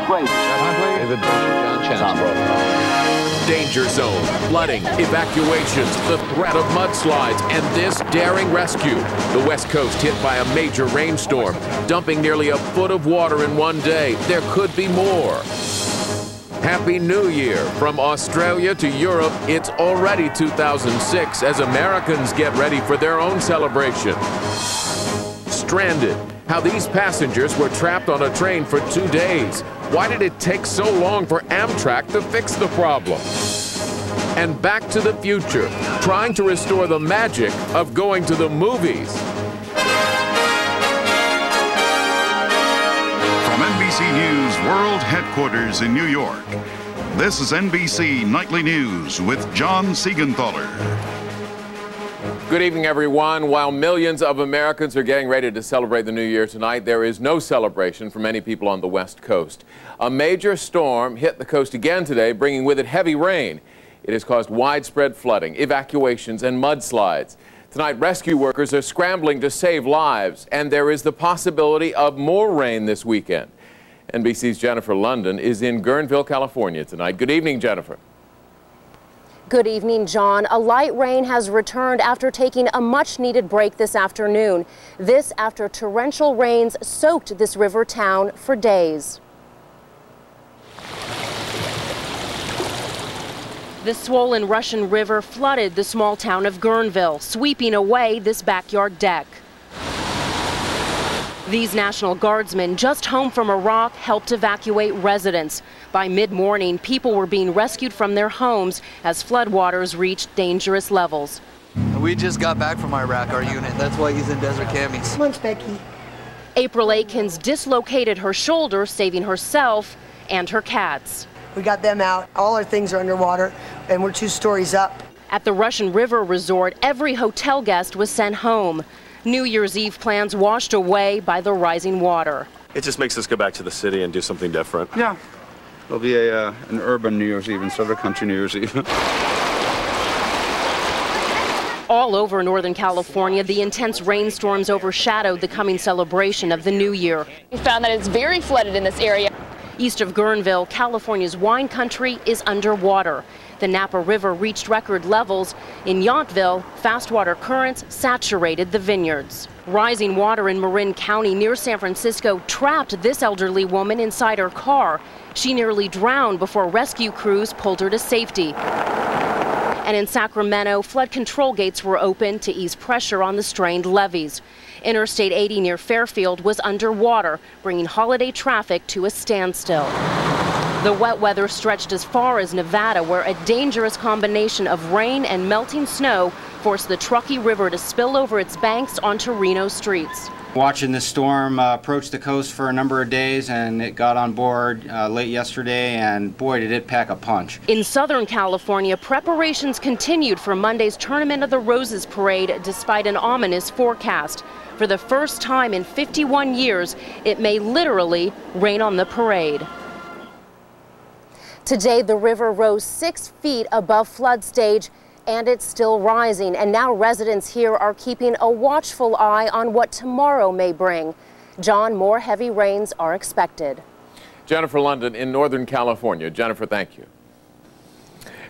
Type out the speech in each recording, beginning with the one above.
Braden. David John Seigenthaler. Danger zone, flooding, evacuations, the threat of mudslides, and this daring rescue. The West Coast hit by a major rainstorm, dumping nearly a foot of water in one day. There could be more. Happy New Year. From Australia to Europe, it's already 2006 as Americans get ready for their own celebration. Stranded. How these passengers were trapped on a train for 2 days. Why did it take so long for Amtrak to fix the problem? And Back to the Future, trying to restore the magic of going to the movies. From NBC News World Headquarters in New York, this is NBC Nightly News with John Seigenthaler. Good evening, everyone. While millions of Americans are getting ready to celebrate the New Year tonight, there is no celebration for many people on the West Coast. A major storm hit the coast again today, bringing with it heavy rain. It has caused widespread flooding, evacuations, and mudslides. Tonight, rescue workers are scrambling to save lives, and there is the possibility of more rain this weekend. NBC's Jennifer London is in Guerneville, California tonight. Good evening, Jennifer. Good evening, John. A light rain has returned after taking a much-needed break this afternoon. This after torrential rains soaked this river town for days. The swollen Russian River flooded the small town of Guerneville, sweeping away this backyard deck. These National Guardsmen, just home from Iraq, helped evacuate residents. By mid-morning, people were being rescued from their homes as floodwaters reached dangerous levels. We just got back from Iraq, our unit. That's why he's in desert camis. Come on, Becky. April Aikens dislocated her shoulder, saving herself and her cats. We got them out. All our things are underwater, and we're 2 stories up. At the Russian River Resort, every hotel guest was sent home. New Year's Eve plans washed away by the rising water. It just makes us go back to the city and do something different. Yeah. It'll be an urban New Year's Eve instead of a country New Year's Eve. All over Northern California, the intense rainstorms overshadowed the coming celebration of the New Year. We found that it's very flooded in this area. East of Guerneville, California's wine country is underwater. The Napa River reached record levels. In Yountville, fast water currents saturated the vineyards. Rising water in Marin County near San Francisco trapped this elderly woman inside her car. She nearly drowned before rescue crews pulled her to safety. And in Sacramento, flood control gates were opened to ease pressure on the strained levees. Interstate 80 near Fairfield was underwater, bringing holiday traffic to a standstill. The wet weather stretched as far as Nevada, where a dangerous combination of rain and melting snow forced the Truckee River to spill over its banks onto Reno streets. Watching the storm approach the coast for a number of days, and it got on board late yesterday, and boy, did it pack a punch. In Southern California, preparations continued for Monday's Tournament of the Roses parade despite an ominous forecast. For the first time in 51 years, it may literally rain on the parade. Today, the river rose 6 feet above flood stage, and it's still rising. And now residents here are keeping a watchful eye on what tomorrow may bring. John, more heavy rains are expected. Jennifer London in Northern California. Jennifer, thank you.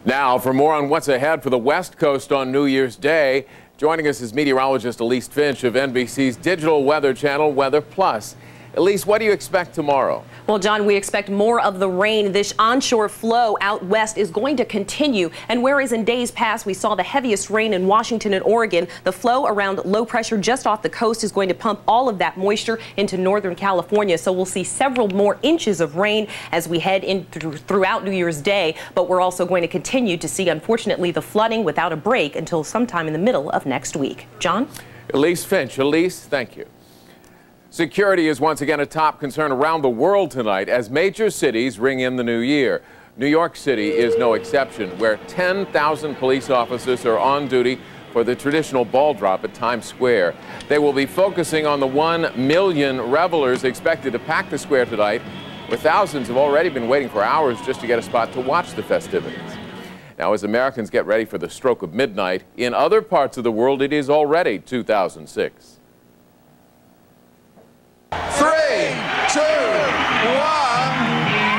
Now, for more on what's ahead for the West Coast on New Year's Day, joining us is meteorologist Elise Finch of NBC's digital weather channel, Weather Plus. Elise, what do you expect tomorrow? Well, John, we expect more of the rain. This onshore flow out west is going to continue. And whereas in days past we saw the heaviest rain in Washington and Oregon, the flow around low pressure just off the coast is going to pump all of that moisture into Northern California. So we'll see several more inches of rain as we head in throughout New Year's Day. But we're also going to continue to see, unfortunately, the flooding without a break until sometime in the middle of next week. John? Elise Finch. Elise, thank you. Security is once again a top concern around the world tonight as major cities ring in the new year. New York City is no exception, where 10,000 police officers are on duty for the traditional ball drop at Times Square. They will be focusing on the 1 million revelers expected to pack the square tonight, where thousands have already been waiting for hours just to get a spot to watch the festivities. Now, as Americans get ready for the stroke of midnight, in other parts of the world it is already 2006. 3, 2, 1.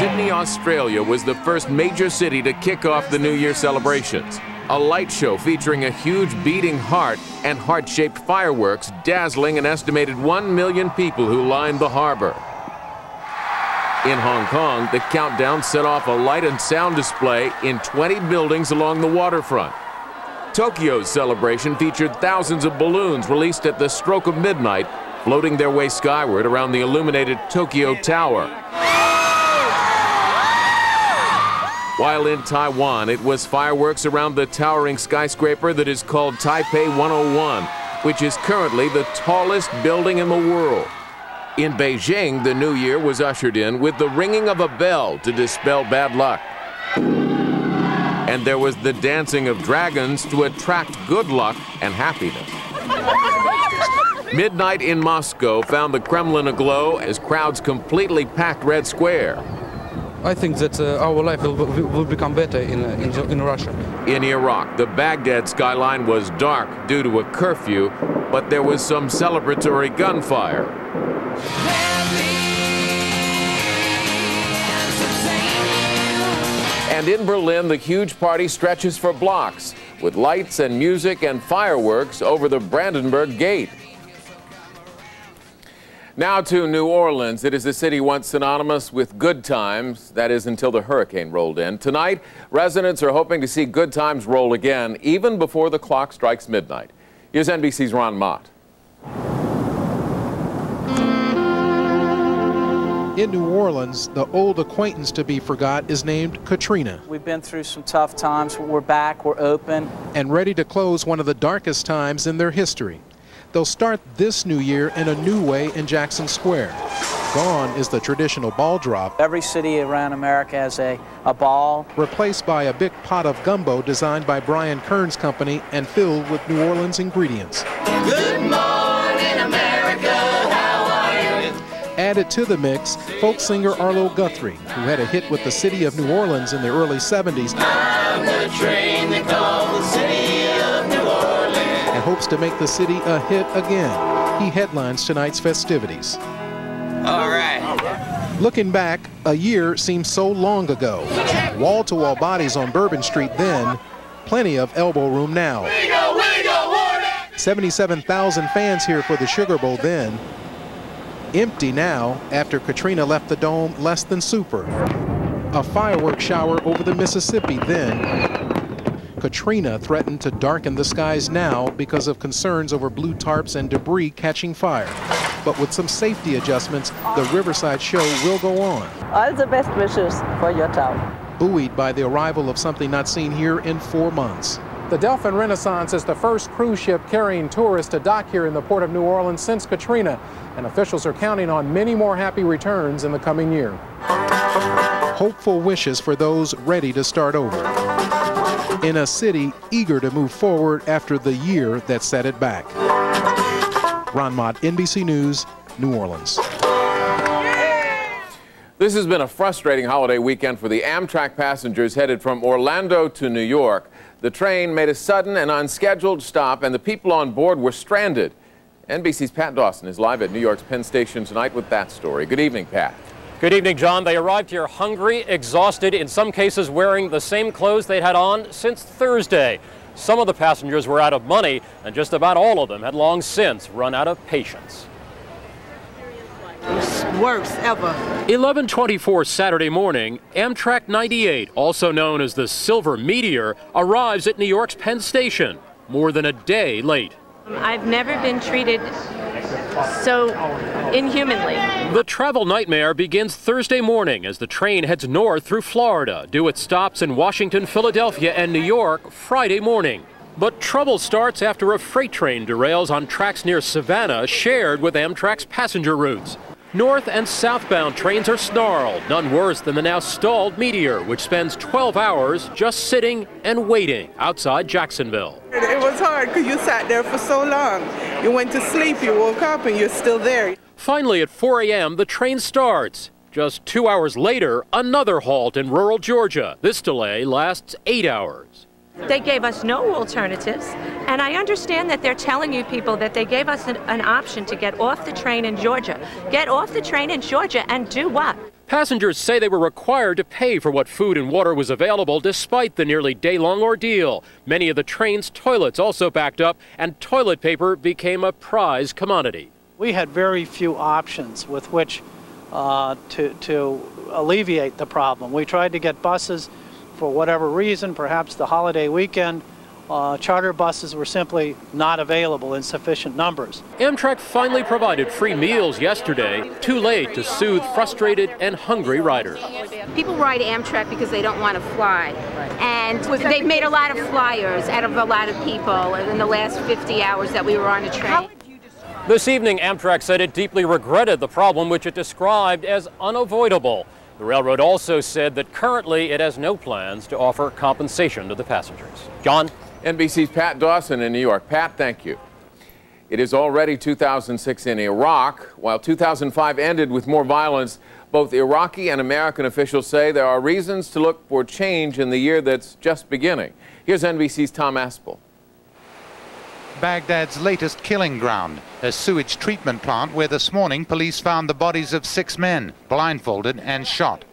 Sydney, Australia was the first major city to kick off the New Year celebrations. A light show featuring a huge beating heart and heart-shaped fireworks dazzling an estimated 1 million people who lined the harbor. In Hong Kong, the countdown set off a light and sound display in 20 buildings along the waterfront. Tokyo's celebration featured thousands of balloons released at the stroke of midnight, floating their way skyward around the illuminated Tokyo Tower. While in Taiwan, it was fireworks around the towering skyscraper that is called Taipei 101, which is currently the tallest building in the world. In Beijing, the New Year was ushered in with the ringing of a bell to dispel bad luck. And there was the dancing of dragons to attract good luck and happiness. Midnight in Moscow found the Kremlin aglow as crowds completely packed Red Square. I think that our life will become better in Russia. In Iraq, the Baghdad skyline was dark due to a curfew, but there was some celebratory gunfire. And in Berlin, the huge party stretches for blocks, with lights and music and fireworks over the Brandenburg Gate. Now to New Orleans. It is a city once synonymous with good times, that is until the hurricane rolled in. Tonight, residents are hoping to see good times roll again, even before the clock strikes midnight. Here's NBC's Ron Mott. In New Orleans, the old acquaintance to be forgot is named Katrina. We've been through some tough times, but we're back, we're open. And ready to close one of the darkest times in their history. They'll start this new year in a new way in Jackson Square. Gone is the traditional ball drop. Every city around America has a ball. Replaced by a big pot of gumbo designed by Brian Kern's company and filled with New Orleans ingredients. Good morning, America, how are you? Added to the mix, folk singer Arlo Guthrie, who had a hit with the city of New Orleans in the early 70s. I'm the train they call the city of New Orleans. And hopes to make the city a hit again. He headlines tonight's festivities. All right. Looking back, a year seems so long ago. Wall-to-wall bodies on Bourbon Street then, plenty of elbow room now. 77,000 fans here for the Sugar Bowl then. Empty now after Katrina left the dome less than super. A fireworks shower over the Mississippi then. Katrina threatened to darken the skies now because of concerns over blue tarps and debris catching fire. But with some safety adjustments, the Riverside show will go on. All the best wishes for your town. Buoyed by the arrival of something not seen here in 4 months. The Delphin Renaissance is the first cruise ship carrying tourists to dock here in the port of New Orleans since Katrina, and officials are counting on many more happy returns in the coming year. Hopeful wishes for those ready to start over. In a city eager to move forward after the year that set it back. Ron Mott, NBC News, New Orleans. This has been a frustrating holiday weekend for the Amtrak passengers headed from Orlando to New York. The train made a sudden and unscheduled stop, and the people on board were stranded. NBC's Pat Dawson is live at New York's Penn Station tonight with that story. Good evening, Pat. Good evening, John. They arrived here hungry, exhausted, in some cases wearing the same clothes they'd had on since Thursday. Some of the passengers were out of money, and just about all of them had long since run out of patience. Worst ever. 11:24 Saturday morning, Amtrak 98, also known as the Silver Meteor, arrives at New York's Penn Station, more than a day late. I've never been treated so inhumanly. The travel nightmare begins Thursday morning as the train heads north through Florida, due its stops in Washington, Philadelphia, and New York Friday morning. But trouble starts after a freight train derails on tracks near Savannah shared with Amtrak's passenger routes. North and southbound trains are snarled, none worse than the now stalled Meteor, which spends 12 hours just sitting and waiting outside Jacksonville. It was hard because you sat there for so long. You went to sleep, you woke up, and you're still there. Finally, at 4 a.m., the train starts. Just 2 hours later, another halt in rural Georgia. This delay lasts 8 hours. They gave us no alternatives, and I understand that they're telling you people that they gave us an option to get off the train in Georgia. Get off the train in Georgia and do what? Passengers say they were required to pay for what food and water was available despite the nearly day-long ordeal. Many of the train's toilets also backed up, and toilet paper became a prize commodity. We had very few options with which to alleviate the problem. We tried to get buses for whatever reason, perhaps the holiday weekend. Charter buses were simply not available in sufficient numbers. Amtrak finally provided free meals yesterday, too late to soothe frustrated and hungry riders. People ride Amtrak because they don't want to fly. And they've made a lot of flyers out of a lot of people in the last 50 hours that we were on a train. This evening, Amtrak said it deeply regretted the problem, which it described as unavoidable. The railroad also said that currently it has no plans to offer compensation to the passengers. John? NBC's Pat Dawson in New York. Pat, thank you. It is already 2006 in Iraq. While 2005 ended with more violence, both Iraqi and American officials say there are reasons to look for change in the year that's just beginning. Here's NBC's Tom Aspel. Baghdad's latest killing ground, a sewage treatment plant where this morning police found the bodies of 6 men, blindfolded and shot.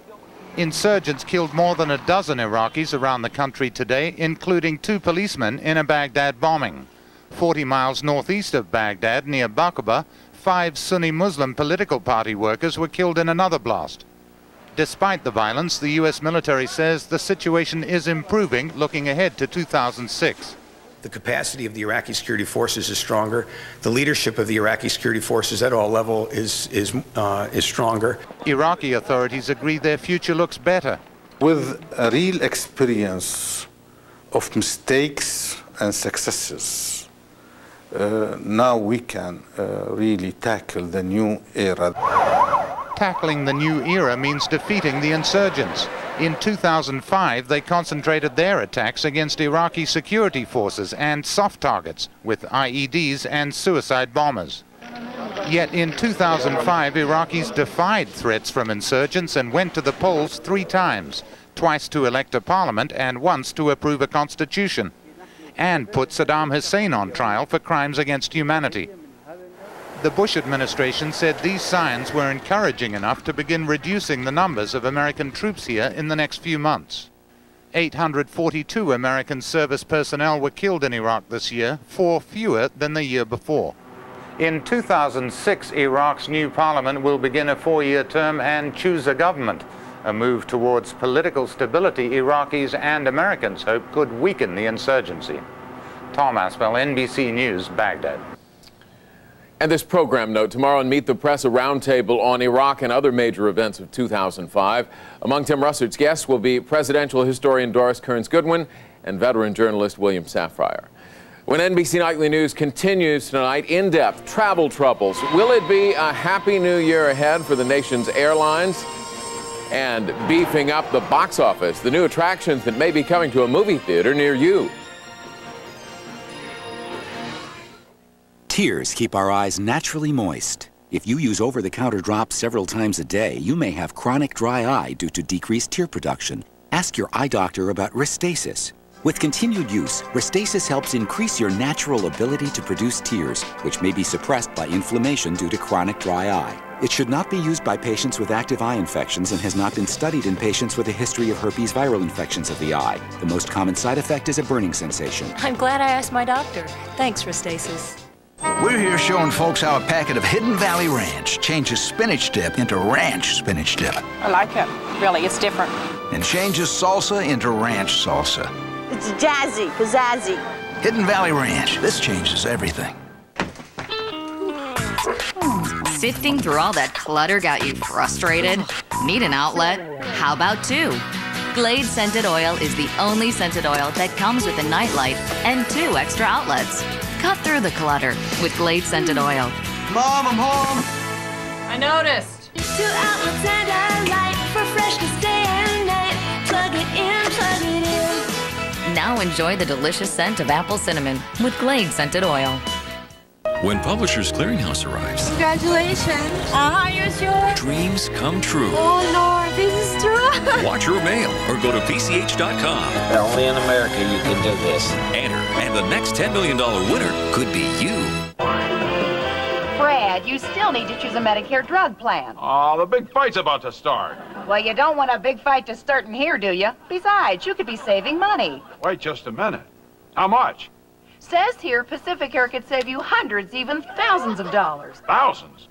Insurgents killed more than a dozen Iraqis around the country today, including 2 policemen in a Baghdad bombing. 40 miles northeast of Baghdad, near Baquba, 5 Sunni Muslim political party workers were killed in another blast. Despite the violence, the U.S. military says the situation is improving looking ahead to 2006. The capacity of the Iraqi security forces is stronger. The leadership of the Iraqi security forces at all levels is stronger. Iraqi authorities agree their future looks better. With a real experience of mistakes and successes, now we can really tackle the new era. Tackling the new era means defeating the insurgents. In 2005, they concentrated their attacks against Iraqi security forces and soft targets with IEDs and suicide bombers. Yet in 2005, Iraqis defied threats from insurgents and went to the polls 3 times, twice to elect a parliament and once to approve a constitution, and put Saddam Hussein on trial for crimes against humanity. The Bush administration said these signs were encouraging enough to begin reducing the numbers of American troops here in the next few months. 842 American service personnel were killed in Iraq this year, 4 fewer than the year before. In 2006, Iraq's new parliament will begin a 4-year term and choose a government, a move towards political stability Iraqis and Americans hope could weaken the insurgency. Tom Aspel, NBC News, Baghdad. And this program note, tomorrow on Meet the Press, a roundtable on Iraq and other major events of 2005. Among Tim Russard's guests will be presidential historian Doris Kearns Goodwin and veteran journalist William Safire. When NBC Nightly News continues tonight, in-depth travel troubles. Will it be a happy new year ahead for the nation's airlines? And beefing up the box office, the new attractions that may be coming to a movie theater near you. Tears keep our eyes naturally moist. If you use over-the-counter drops several times a day, you may have chronic dry eye due to decreased tear production. Ask your eye doctor about Restasis. With continued use, Restasis helps increase your natural ability to produce tears, which may be suppressed by inflammation due to chronic dry eye. It should not be used by patients with active eye infections and has not been studied in patients with a history of herpes viral infections of the eye. The most common side effect is a burning sensation. I'm glad I asked my doctor. Thanks, Restasis. We're here showing folks how a packet of Hidden Valley Ranch changes spinach dip into ranch spinach dip. I like it. Really, it's different. And changes salsa into ranch salsa. It's jazzy, pizzazzy. Hidden Valley Ranch. This changes everything. Sifting through all that clutter got you frustrated? Need an outlet? How about 2? Glade Scented Oil is the only scented oil that comes with a nightlight and 2 extra outlets. Cut through the clutter with Glade Scented Oil. Mom, I'm home. I noticed. 2 outlets and a light for freshness day and night. Plug it in, plug it in. Now enjoy the delicious scent of apple cinnamon with Glade Scented Oil. When Publishers Clearinghouse arrives, Congratulations. Here's yours. dreams come true. Oh, Lord, this is true. Watch your mail or go to PCH.com. Only in America you can do this. Enter, and the next $10 million winner could be you. Fred. Dad, you still need to choose a Medicare drug plan. Oh, the big fight's about to start. Well, you don't want a big fight to start in here, do you? Besides, you could be saving money. Wait just a minute. How much? Says here, Pacificare could save you hundreds, even thousands of dollars. Thousands?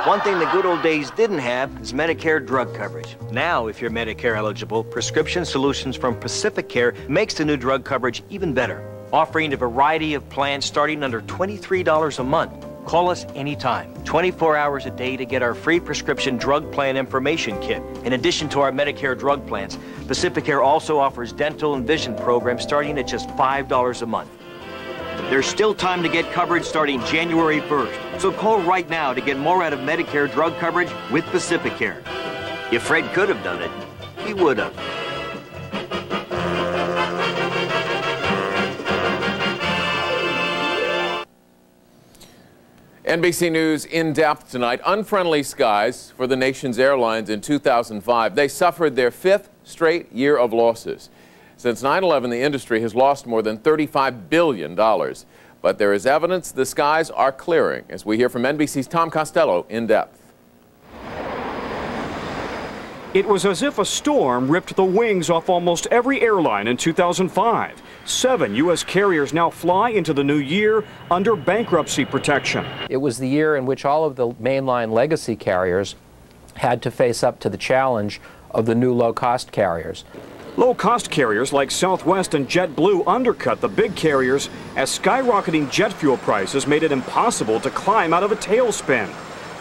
One thing the good old days didn't have is Medicare drug coverage. Now, if you're Medicare eligible, Prescription Solutions from Pacificare makes the new drug coverage even better, offering a variety of plans starting under $23 a month. Call us anytime, 24 hours a day to get our free prescription drug plan information kit. In addition to our Medicare drug plans, Pacificare also offers dental and vision programs starting at just $5 a month. There's still time to get coverage starting January 1st, so call right now to get more out of Medicare drug coverage with Pacificare. If Fred could have done it, he would have. NBC News in depth tonight. Unfriendly skies for the nation's airlines in 2005. They suffered their 5th straight year of losses. Since 9/11, the industry has lost more than $35 billion. But there is evidence the skies are clearing, as we hear from NBC's Tom Costello in depth. It was as if a storm ripped the wings off almost every airline in 2005. 7 U.S. carriers now fly into the new year under bankruptcy protection. It was the year in which all of the mainline legacy carriers had to face up to the challenge of the new low-cost carriers. Low-cost carriers like Southwest and JetBlue undercut the big carriers as skyrocketing jet fuel prices made it impossible to climb out of a tailspin.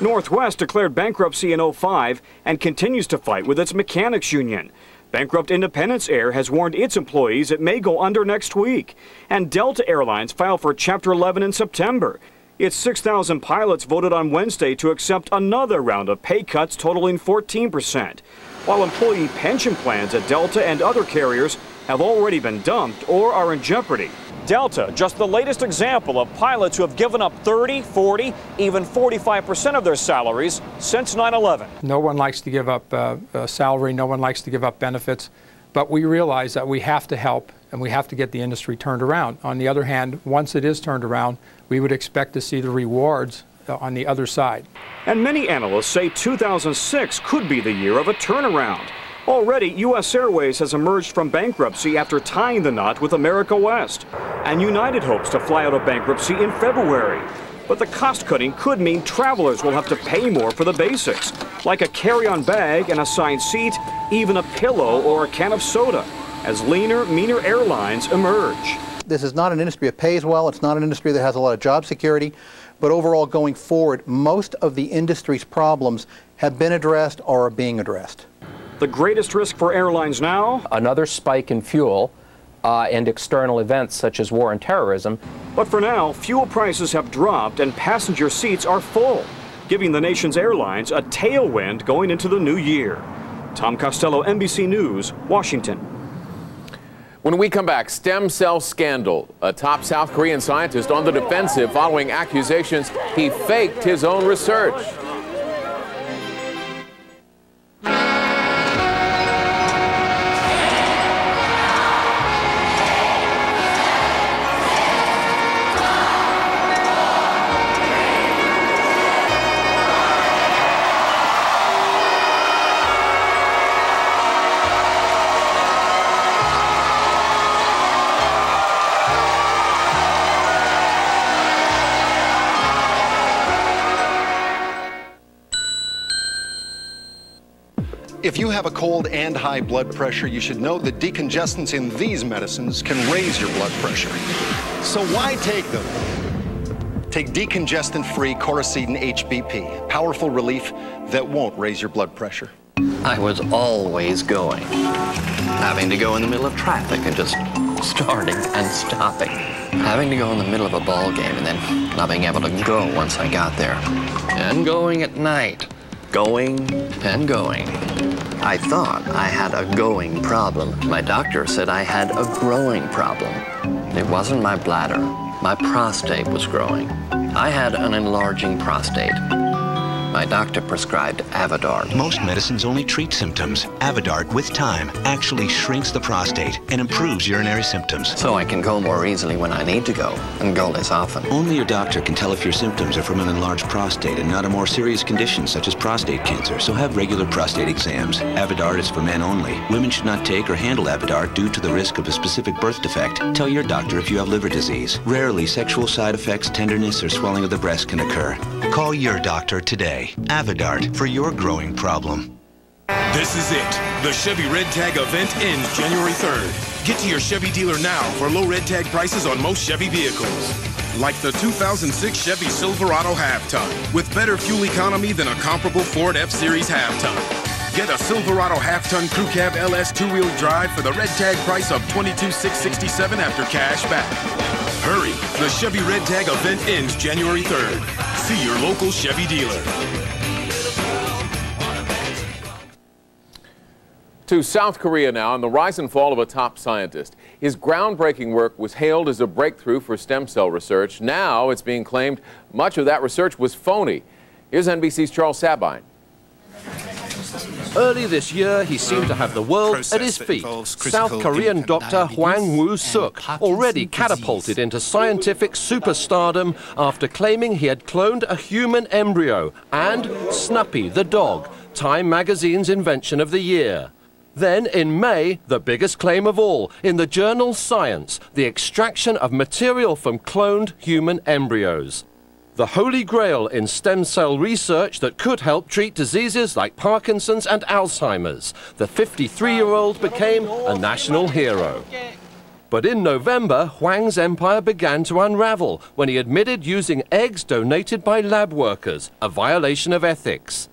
Northwest declared bankruptcy in 2005 and continues to fight with its mechanics union. Bankrupt Independence Air has warned its employees it may go under next week. And Delta Airlines filed for Chapter 11 in September. Its 6,000 pilots voted on Wednesday to accept another round of pay cuts totaling 14%, while employee pension plans at Delta and other carriers have already been dumped or are in jeopardy. Delta, just the latest example of pilots who have given up 30, 40, even 45% of their salaries since 9/11. No one likes to give up a salary, no one likes to give up benefits, but we realize that we have to help and we have to get the industry turned around. On the other hand, once it is turned around, we would expect to see the rewards on the other side. And many analysts say 2006 could be the year of a turnaround. Already, U.S. Airways has emerged from bankruptcy after tying the knot with America West. And United hopes to fly out of bankruptcy in February. But the cost cutting could mean travelers will have to pay more for the basics, like a carry-on bag, an assigned seat, even a pillow or a can of soda, as leaner, meaner airlines emerge. This is not an industry that pays well. It's not an industry that has a lot of job security. But overall, going forward, most of the industry's problems have been addressed or are being addressed. The greatest risk for airlines now? Another spike in fuel and external events such as war and terrorism. But for now, fuel prices have dropped and passenger seats are full, giving the nation's airlines a tailwind going into the new year. Tom Costello, NBC News, Washington. When we come back, stem cell scandal. A top South Korean scientist on the defensive following accusations he faked his own research. If you have a cold and high blood pressure, you should know that decongestants in these medicines can raise your blood pressure. So why take them? Take decongestant-free Coricidin HBP, powerful relief that won't raise your blood pressure. I was always going, having to go in the middle of traffic and just starting and stopping, having to go in the middle of a ball game and then not being able to go once I got there, and going at night, going and going. I thought I had a going problem. My doctor said I had a growing problem. It wasn't my bladder. My prostate was growing. I had an enlarging prostate. My doctor prescribed Avodart. Most medicines only treat symptoms. Avodart, with time, actually shrinks the prostate and improves urinary symptoms. So I can go more easily when I need to go, and go less often. Only your doctor can tell if your symptoms are from an enlarged prostate and not a more serious condition such as prostate cancer, so have regular prostate exams. Avodart is for men only. Women should not take or handle Avodart due to the risk of a specific birth defect. Tell your doctor if you have liver disease. Rarely, sexual side effects, tenderness, or swelling of the breast can occur. Call your doctor today. Avodart for your growing problem. This is it. The Chevy Red Tag event ends January 3rd. Get to your Chevy dealer now for low red tag prices on most Chevy vehicles. Like the 2006 Chevy Silverado half-ton with better fuel economy than a comparable Ford F-Series half-ton. Get a Silverado half-ton Crew Cab LS two-wheel drive for the red tag price of $22,667 after cash back. Hurry, the Chevy Red Tag event ends January 3rd. See your local Chevy dealer. To South Korea now, and the rise and fall of a top scientist. His groundbreaking work was hailed as a breakthrough for stem cell research. Now it's being claimed much of that research was phony. Here's NBC's Charles Sabine. Early this year, he seemed to have the world at his feet. South Korean doctor Hwang Woo-suk, already catapulted into scientific superstardom after claiming he had cloned a human embryo and Snuppy the dog, Time magazine's invention of the year. Then, in May, the biggest claim of all, in the journal Science, the extraction of material from cloned human embryos. The holy grail in stem cell research that could help treat diseases like Parkinson's and Alzheimer's. The 53-year-old became a national hero. But in November, Hwang's empire began to unravel when he admitted using eggs donated by lab workers, a violation of ethics.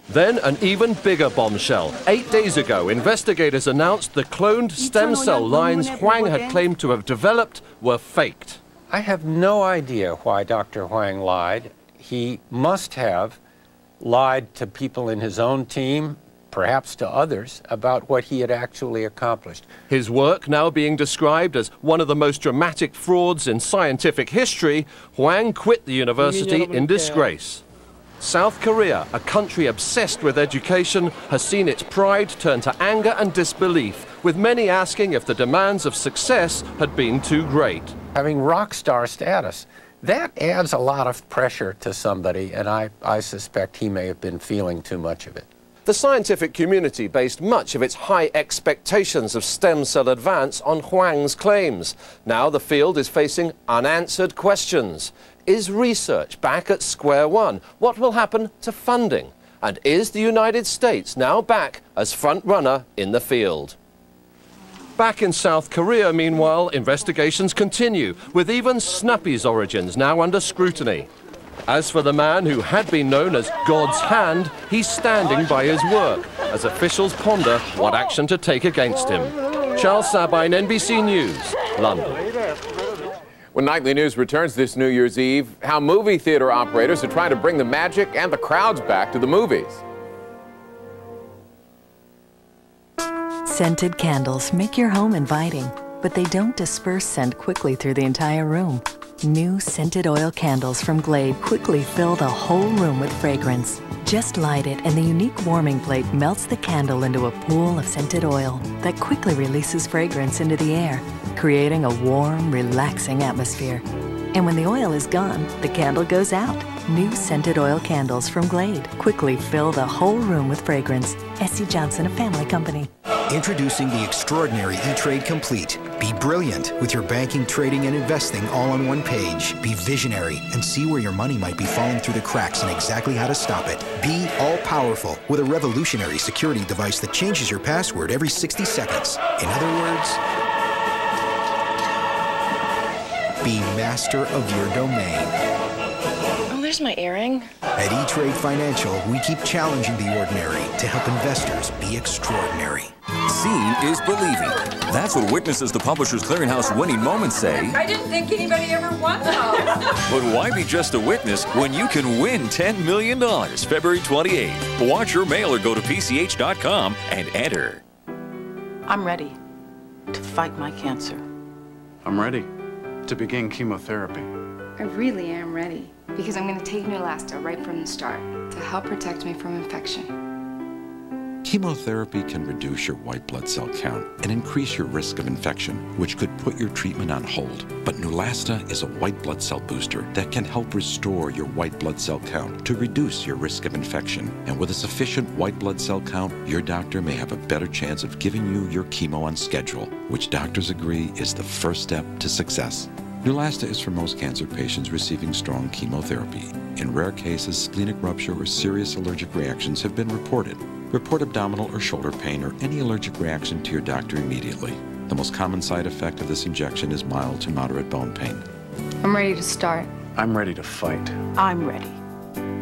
Then an even bigger bombshell. 8 days ago, investigators announced the cloned stem cell lines Hwang had claimed to have developed were faked. I have no idea why Dr. Hwang lied. He must have lied to people in his own team, perhaps to others, about what he had actually accomplished. His work now being described as one of the most dramatic frauds in scientific history, Hwang quit the university in disgrace. South Korea, a country obsessed with education, has seen its pride turn to anger and disbelief, with many asking if the demands of success had been too great. Having rock star status, that adds a lot of pressure to somebody, and I suspect he may have been feeling too much of it. The scientific community based much of its high expectations of stem cell advance on Hwang's claims. Now the field is facing unanswered questions. Is research back at square one? What will happen to funding? And is the United States now back as front runner in the field? Back in South Korea, meanwhile, investigations continue, with even Snuppy's origins now under scrutiny. As for the man who had been known as God's Hand, he's standing by his work, as officials ponder what action to take against him. Charles Sabine, NBC News, London. When Nightly News returns this New Year's Eve, how movie theater operators are trying to bring the magic and the crowds back to the movies. Scented candles make your home inviting, but they don't disperse scent quickly through the entire room. New scented oil candles from Glade quickly fill the whole room with fragrance. Just light it and the unique warming plate melts the candle into a pool of scented oil that quickly releases fragrance into the air, creating a warm, relaxing atmosphere. And when the oil is gone, the candle goes out. New scented oil candles from Glade quickly fill the whole room with fragrance. S.C. Johnson, a family company. Introducing the extraordinary E-Trade Complete. Be brilliant with your banking, trading, and investing all on one page. Be visionary and see where your money might be falling through the cracks and exactly how to stop it. Be all-powerful with a revolutionary security device that changes your password every 60 seconds. In other words, be master of your domain. Oh, there's my earring. At E-Trade Financial, we keep challenging the ordinary to help investors be extraordinary. Seeing is believing. That's what witnesses the Publishers Clearinghouse winning moments say. I didn't think anybody ever won those. But why be just a witness when you can win $10 million February 28th? Watch your mail or go to PCH.com and enter. I'm ready to fight my cancer. I'm ready to begin chemotherapy. I really am ready Because I'm going to take Neulasta right from the start to help protect me from infection. Chemotherapy can reduce your white blood cell count and increase your risk of infection, which could put your treatment on hold. But Neulasta is a white blood cell booster that can help restore your white blood cell count to reduce your risk of infection. And with a sufficient white blood cell count, your doctor may have a better chance of giving you your chemo on schedule, which doctors agree is the first step to success. Neulasta is for most cancer patients receiving strong chemotherapy. In rare cases, splenic rupture or serious allergic reactions have been reported. Report abdominal or shoulder pain or any allergic reaction to your doctor immediately. The most common side effect of this injection is mild to moderate bone pain. I'm ready to start. I'm ready to fight. I'm ready.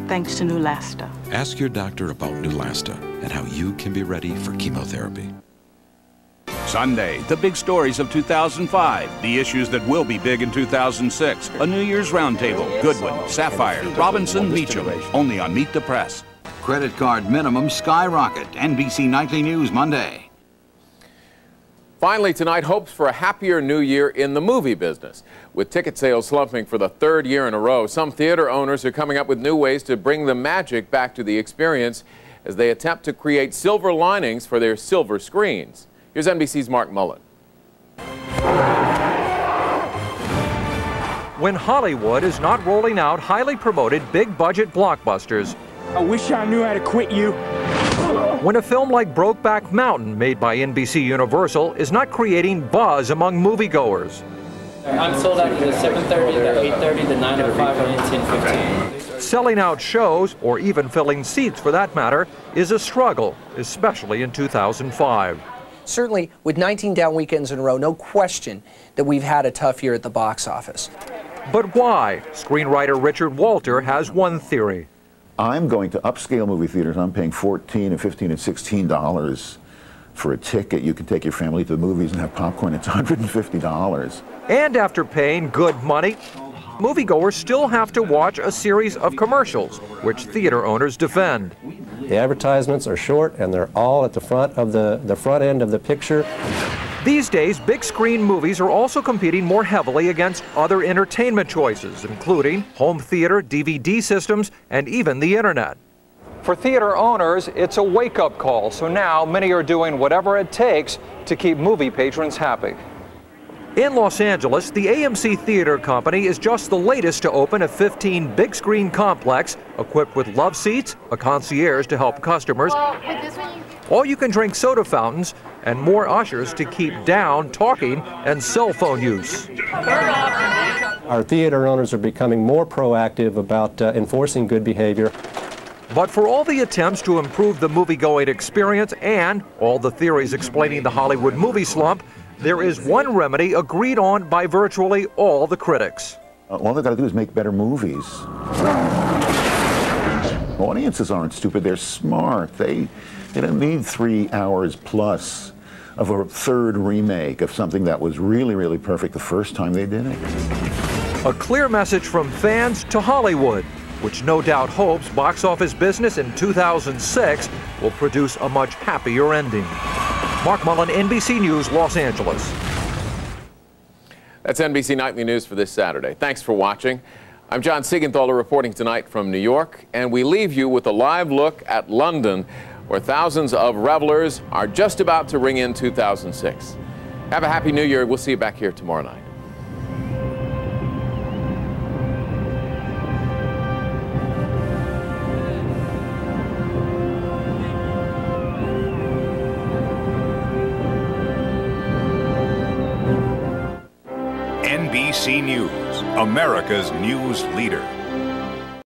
Thanks to Neulasta. Ask your doctor about Neulasta and how you can be ready for chemotherapy. Sunday, the big stories of 2005, the issues that will be big in 2006, a New Year's roundtable, Goodwin, Sapphire, Robinson, Meacham, only on Meet the Press. Credit card minimums skyrocket. NBC Nightly News Monday. Finally tonight, hopes for a happier new year in the movie business. With ticket sales slumping for the third year in a row, some theater owners are coming up with new ways to bring the magic back to the experience as they attempt to create silver linings for their silver screens. Here's NBC's Mark Mullen. When Hollywood is not rolling out highly promoted big-budget blockbusters, I wish I knew how to quit you. When a film like Brokeback Mountain, made by NBC Universal, is not creating buzz among moviegoers. I'm sold out to the 7:30, the 8:30, the 9 to 5, and 10:15. Selling out shows, or even filling seats for that matter, is a struggle, especially in 2005. Certainly, with 19 down weekends in a row, no question that we've had a tough year at the box office. But why? Screenwriter Richard Walter has one theory. I'm going to upscale movie theaters. I'm paying $14 and $15 and $16 for a ticket. You can take your family to the movies and have popcorn. It's $150. And after paying good money, moviegoers still have to watch a series of commercials, which theater owners defend. The advertisements are short, and they're all at the front of the front end of the picture. These days, big screen movies are also competing more heavily against other entertainment choices, including home theater, DVD systems, and even the internet. For theater owners, it's a wake-up call, so now many are doing whatever it takes to keep movie patrons happy. In Los Angeles, the AMC Theater Company is just the latest to open a 15 big screen complex equipped with love seats, a concierge to help customers, all-you-can-drink soda fountains, and more ushers to keep down talking and cell phone use. Our theater owners are becoming more proactive about enforcing good behavior. But for all the attempts to improve the movie-going experience and all the theories explaining the Hollywood movie slump, there is one remedy agreed on by virtually all the critics. All they've got to do is make better movies. Audiences aren't stupid, they're smart. They don't need 3 hours plus of a third remake of something that was really, really perfect the first time they did it. A clear message from fans to Hollywood, which no doubt hopes box office business in 2006 will produce a much happier ending. Mark Mullen, NBC News, Los Angeles. That's NBC Nightly News for this Saturday. Thanks for watching. I'm John Seigenthaler reporting tonight from New York, and we leave you with a live look at London, where thousands of revelers are just about to ring in 2006. Have a happy New Year. We'll see you back here tomorrow night. NBC News, America's news leader.